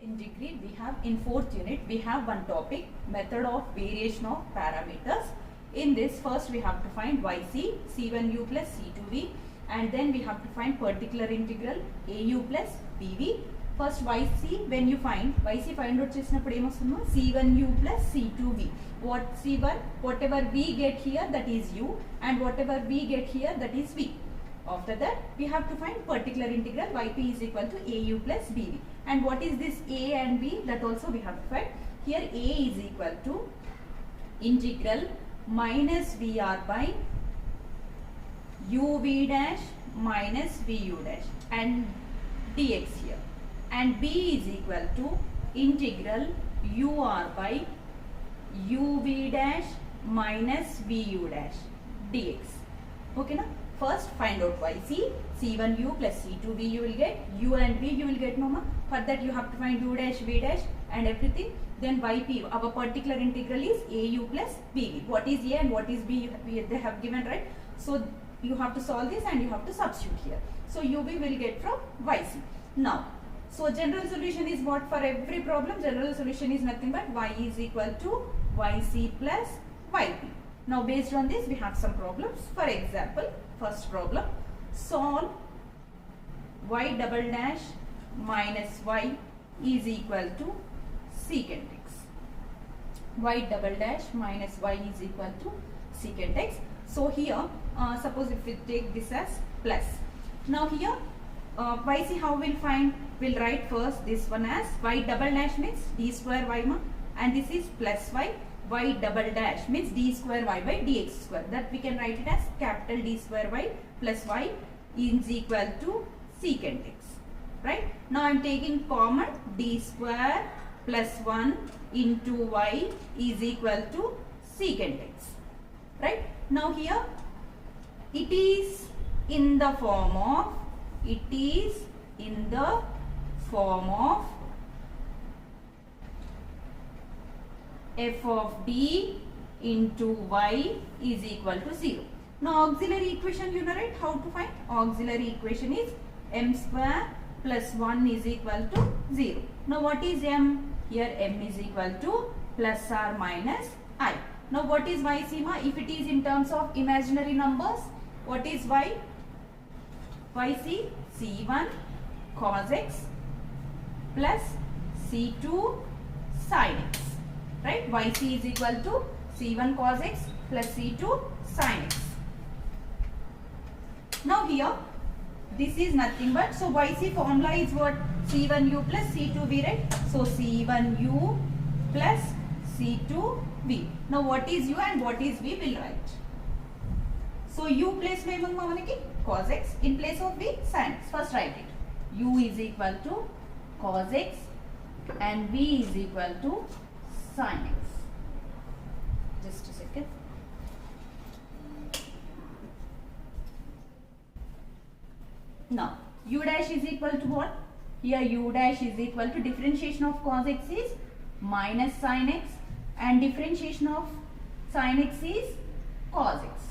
In degree, we have in fourth unit, we have one topic, method of variation of parameters. In this, first we have to find yc, c1u plus c2v, and then we have to find particular integral au plus bv. First yc, when you find yc, find out చేసినప్పుడు ఏమొస్తుందో c1u plus c2v. What c1, whatever we get here, that is u, and whatever we get here, that is v. After that, we have to find particular integral yp is equal to au plus bv. And what is this a and b? That also we have to find. Here a is equal to integral minus vr by uv dash minus vu dash and dx here. And b is equal to integral ur by uv dash minus vu dash dx. Okay na? First find out yc, c1u plus c2v you will get, u and v you will get no ma. For that you have to find u dash, v dash and everything. Then yp, our particular integral is au plus bv. What is a and what is b they have given, right? So you have to solve this and you have to substitute here. So uv will get from yc. Now, so general solution is what for every problem? General solution is nothing but y is equal to yc plus yp. Now based on this we have some problems. For example, first problem, solve y double dash minus y is equal to secant x. Y double dash minus y is equal to secant x. So here, suppose if we take this as plus. Now here, yc how we'll find? We'll write first this one as y double dash means d square y ma, and this is plus y. Y double dash means d square y by dx square. That we can write it as capital D square y plus y is equal to secant x. Right? Now I am taking common, d square plus 1 into y is equal to secant x. Right? Now here it is in the form of f of d into y is equal to 0. Now auxiliary equation you know, right? How to find? Auxiliary equation is m square plus 1 is equal to 0. Now what is m? Here m is equal to plus or minus I. Now what is y sigma? If it is in terms of imaginary numbers, what is y? yc c1 cos x plus c2 sin x. Right? yc is equal to c1 cos x plus c2 sin x. Now here, this is nothing but, so yc formula is what? c1u plus c2v, right? So c1u plus c2v. Now what is u and what is v will write. So u place में manaki cos x, in place of v sin x. First write it. u is equal to cos x and v is equal to sin x. Just a second. Now u dash is equal to what? Here u dash is equal to differentiation of cos x is minus sin x and differentiation of sin x is cos x.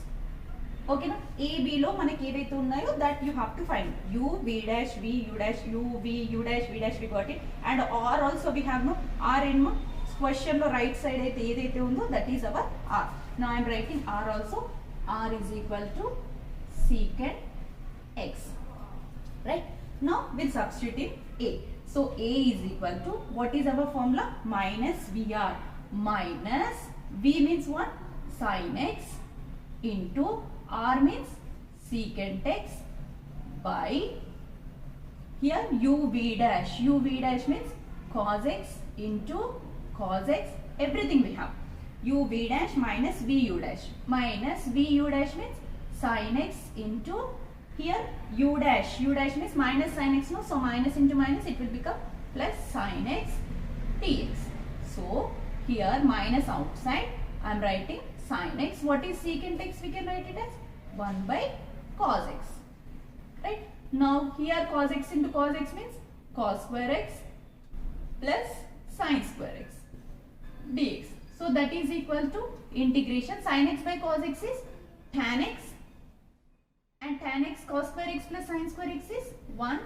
Okay na? A, B lo manaki evaithe unnayo that you have to find. U, V dash, V, U dash, U, V, U dash, V dash, we got it. And R also we have no. R in no. Question lo right side aithe edaithe undo, that is our R. Now I am writing R also. R is equal to secant x. Right? Now we'll substitute in A. So A is equal to, what is our formula? Minus VR. Minus V means what? Sin x into R means secant x by, here uv dash. uv dash means cos x into cos x, everything we have. uv dash minus vu dash. Minus vu dash means sin x into, here u dash. u dash means minus sin x, no? So minus into minus it will become plus sin x dx. So here minus outside I am writing sin x. What is secant x? We can write it as 1 by cos x. Right? Now here cos x into cos x means cos square x plus sin square x dx. So that is equal to integration sin x by cos x is tan x, and tan x cos square x plus sin square x is 1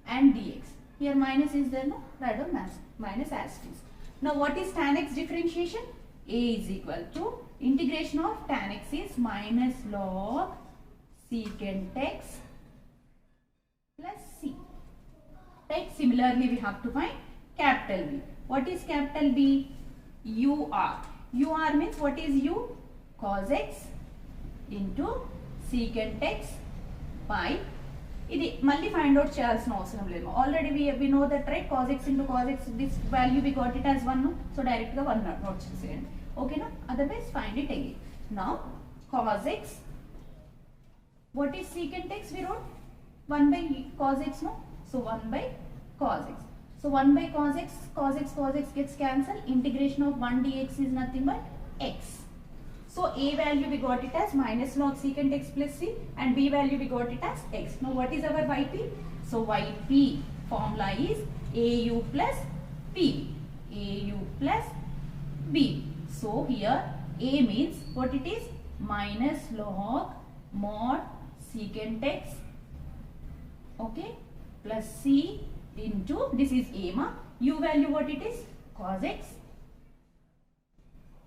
and dx. Here minus is there, no? Write down minus as it is. Now what is tan x differentiation? A is equal to integration of tan x is minus log secant x plus c. Right? Similarly, we have to find capital B. What is capital B? UR. UR means what is U? Cos x into secant x by ఇది మళ్ళీ find out చేయాల్సిన అవసరం లేదు. Already we know that right. Cos X into cos X this value we got it as 1. So direct గా 1 note చేసేయండి. ఓకేనా? Otherwise find it again. Now cos X, what is secant x? We wrote 1 by cos x, no? So 1 by cos x. So 1 by cos x, cos x gets cancelled. Integration of 1 dx is nothing but x. So a value we got it as minus log secant x plus c, and b value we got it as x. Now what is our yp? So yp formula is au plus b. Au plus b. So here a means what it is? Minus log mod secant x, okay, plus c into, this is a ma, u value what it is? Cos x,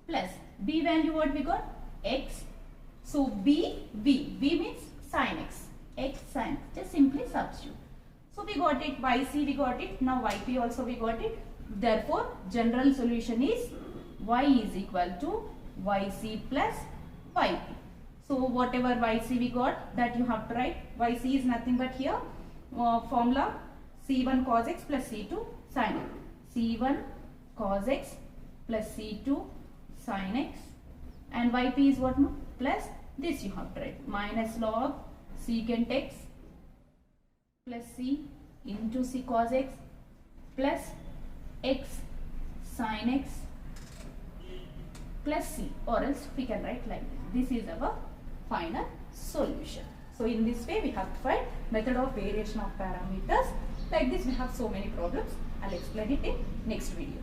plus b value what we got? X. So b means sin x, x sin, just simply substitute. So we got it, yc we got it, now yp also we got it. Therefore general solution is y is equal to yc plus yp. So whatever yc we got, that you have to write. Yc is nothing but here formula c1 cos x plus c2 sin x. c1 cos x plus c2 sin x, and yp is what, no? Plus this you have to write, minus log secant x plus c into c cos x plus x sin x plus c, or else we can write like this. This is our final solution. So in this way we have to find method of variation of parameters. Like this we have so many problems. I'll explain it in next video.